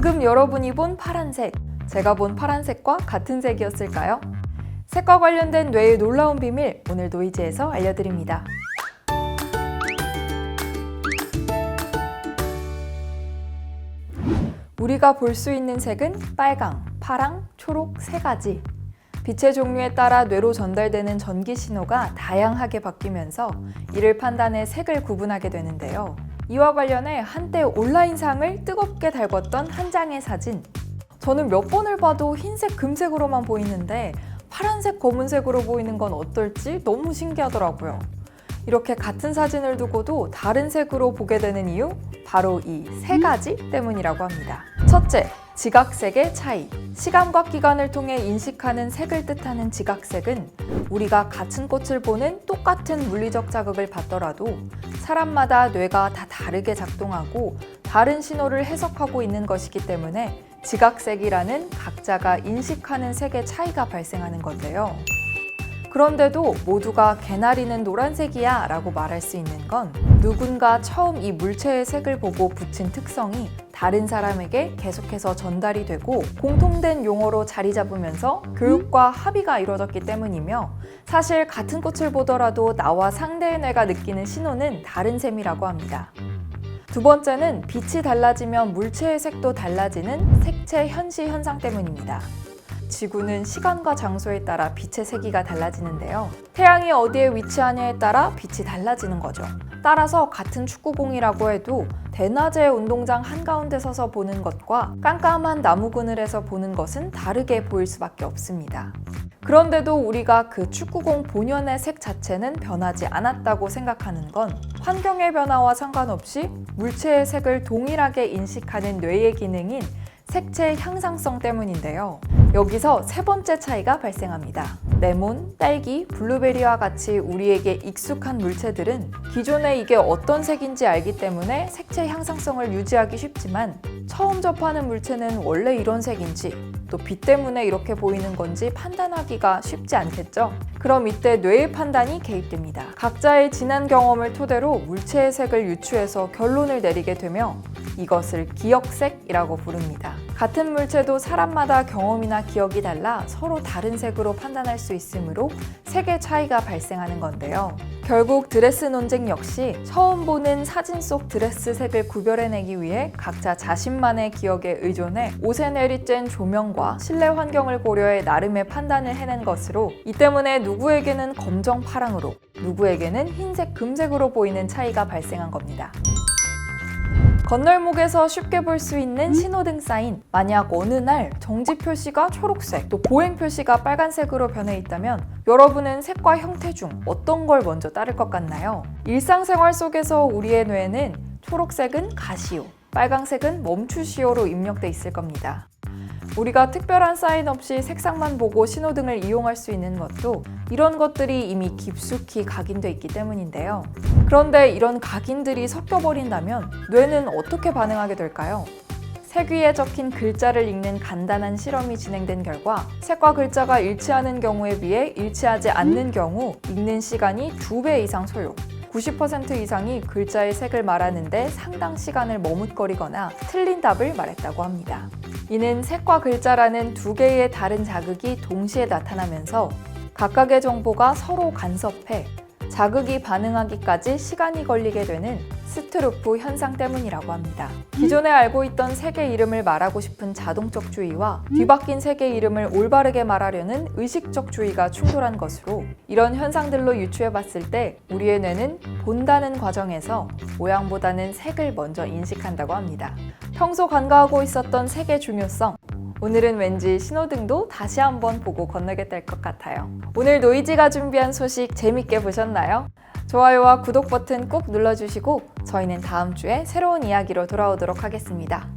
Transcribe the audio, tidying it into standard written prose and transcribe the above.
방금 여러분이 본 파란색, 제가 본 파란색과 같은 색이었을까요? 색과 관련된 뇌의 놀라운 비밀, 오늘 노이즈에서 알려드립니다. 우리가 볼 수 있는 색은 빨강, 파랑, 초록 세 가지. 빛의 종류에 따라 뇌로 전달되는 전기 신호가 다양하게 바뀌면서 이를 판단해 색을 구분하게 되는데요. 이와 관련해 한때 온라인상을 뜨겁게 달궜던 한 장의 사진. 저는 몇 번을 봐도 흰색, 금색으로만 보이는데 파란색, 검은색으로 보이는 건 어떨지 너무 신기하더라고요. 이렇게 같은 사진을 두고도 다른 색으로 보게 되는 이유? 바로 이 세 가지 때문이라고 합니다. 첫째, 지각색의 차이. 시간과 기간을 통해 인식하는 색을 뜻하는 지각색은 우리가 같은 꽃을 보는 똑같은 물리적 자극을 받더라도 사람마다 뇌가 다 다르게 작동하고 다른 신호를 해석하고 있는 것이기 때문에 지각색이라는 각자가 인식하는 색의 차이가 발생하는 건데요. 그런데도 모두가 개나리는 노란색이야 라고 말할 수 있는 건 누군가 처음 이 물체의 색을 보고 붙인 특성이 다른 사람에게 계속해서 전달이 되고 공통된 용어로 자리 잡으면서 교육과 합의가 이루어졌기 때문이며, 사실 같은 꽃을 보더라도 나와 상대의 뇌가 느끼는 신호는 다른 셈이라고 합니다. 두 번째는 빛이 달라지면 물체의 색도 달라지는 색채 현시 현상 때문입니다. 지구는 시간과 장소에 따라 빛의 세기가 달라지는데요. 태양이 어디에 위치하냐에 따라 빛이 달라지는 거죠. 따라서 같은 축구공이라고 해도 대낮에 운동장 한가운데 서서 보는 것과 깜깜한 나무 그늘에서 보는 것은 다르게 보일 수밖에 없습니다. 그런데도 우리가 그 축구공 본연의 색 자체는 변하지 않았다고 생각하는 건 환경의 변화와 상관없이 물체의 색을 동일하게 인식하는 뇌의 기능인 색채 향상성 때문인데요. 여기서 세 번째 차이가 발생합니다. 레몬, 딸기, 블루베리와 같이 우리에게 익숙한 물체들은 기존에 이게 어떤 색인지 알기 때문에 색채 향상성을 유지하기 쉽지만, 처음 접하는 물체는 원래 이런 색인지 또 빛 때문에 이렇게 보이는 건지 판단하기가 쉽지 않겠죠? 그럼 이때 뇌의 판단이 개입됩니다. 각자의 지난 경험을 토대로 물체의 색을 유추해서 결론을 내리게 되며 이것을 기억색이라고 부릅니다. 같은 물체도 사람마다 경험이나 기억이 달라 서로 다른 색으로 판단할 수 있으므로 색의 차이가 발생하는 건데요. 결국 드레스 논쟁 역시 처음 보는 사진 속 드레스 색을 구별해내기 위해 각자 자신만의 기억에 의존해 옷에 내리쬐는 조명과 실내 환경을 고려해 나름의 판단을 해낸 것으로, 이 때문에 누구에게는 검정 파랑으로 누구에게는 흰색 금색으로 보이는 차이가 발생한 겁니다. 건널목에서 쉽게 볼 수 있는 신호등 사인, 만약 어느 날 정지 표시가 초록색, 또 보행 표시가 빨간색으로 변해 있다면 여러분은 색과 형태 중 어떤 걸 먼저 따를 것 같나요? 일상생활 속에서 우리의 뇌에는 초록색은 가시오, 빨간색은 멈추시오로 입력돼 있을 겁니다. 우리가 특별한 사인 없이 색상만 보고 신호등을 이용할 수 있는 것도 이런 것들이 이미 깊숙이 각인돼 있기 때문인데요. 그런데 이런 각인들이 섞여버린다면 뇌는 어떻게 반응하게 될까요? 색 위에 적힌 글자를 읽는 간단한 실험이 진행된 결과 색과 글자가 일치하는 경우에 비해 일치하지 않는 경우 읽는 시간이 2배 이상 소요, 90% 이상이 글자의 색을 말하는데 상당 시간을 머뭇거리거나 틀린 답을 말했다고 합니다. 이는 색과 글자라는 두 개의 다른 자극이 동시에 나타나면서 각각의 정보가 서로 간섭해 자극이 반응하기까지 시간이 걸리게 되는 스트루프 현상 때문이라고 합니다. 기존에 알고 있던 색의 이름을 말하고 싶은 자동적 주의와 뒤바뀐 색의 이름을 올바르게 말하려는 의식적 주의가 충돌한 것으로, 이런 현상들로 유추해봤을 때 우리의 뇌는 본다는 과정에서 모양보다는 색을 먼저 인식한다고 합니다. 평소 간과하고 있었던 색의 중요성, 오늘은 왠지 신호등도 다시 한번 보고 건너게 될 것 같아요. 오늘 노이즈가 준비한 소식 재밌게 보셨나요? 좋아요와 구독 버튼 꼭 눌러주시고 저희는 다음 주에 새로운 이야기로 돌아오도록 하겠습니다.